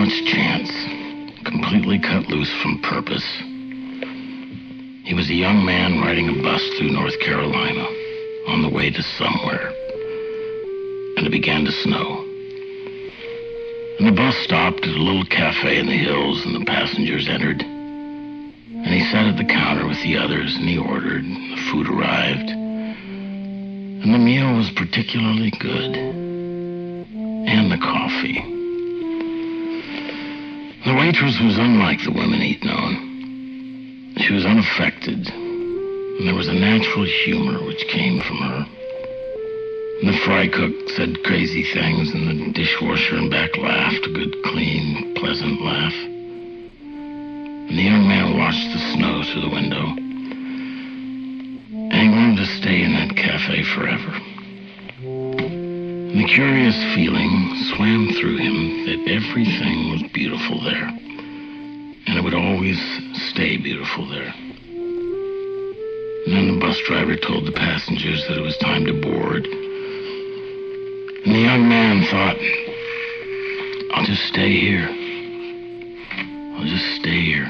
much chance, completely cut loose from purpose. He was a young man riding a bus through North Carolina on the way to somewhere. And it began to snow. And the bus stopped at a little cafe in the hills, and the passengers entered. And he sat at the counter with the others, and he ordered, and the food arrived. And the meal was particularly good. And the coffee. The waitress was unlike the women he'd known. She was unaffected, and there was a natural humor which came from her. And the fry cook said crazy things, and the dishwasher in back laughed, a good, clean, pleasant laugh. And the young man watched the snow through the window. And he wanted to stay in that cafe forever. And the curious feeling swam through him that everything was beautiful there. And it would always stay beautiful there. And then the bus driver told the passengers that it was time to board. And the young man thought, I'll just stay here. I'll just stay here.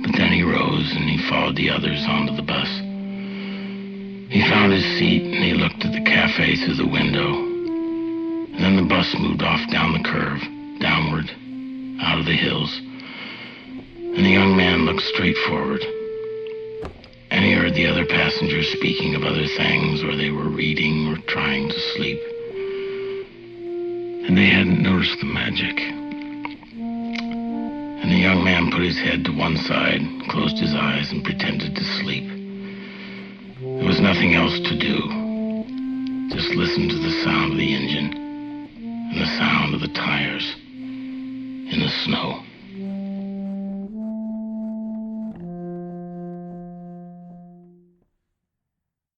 But then he rose and he followed the others onto the bus. He found his seat and he looked at the cafe through the window. And then the bus moved off down the curve, downward, out of the hills. And the young man looked straight forward. And he heard the other passengers speaking of other things, or they were reading or trying to sleep. And they hadn't noticed the magic. And the young man put his head to one side, closed his eyes, and pretended to sleep. There was nothing else to do. Just listen to the sound of the engine and the sound of the tires in the snow.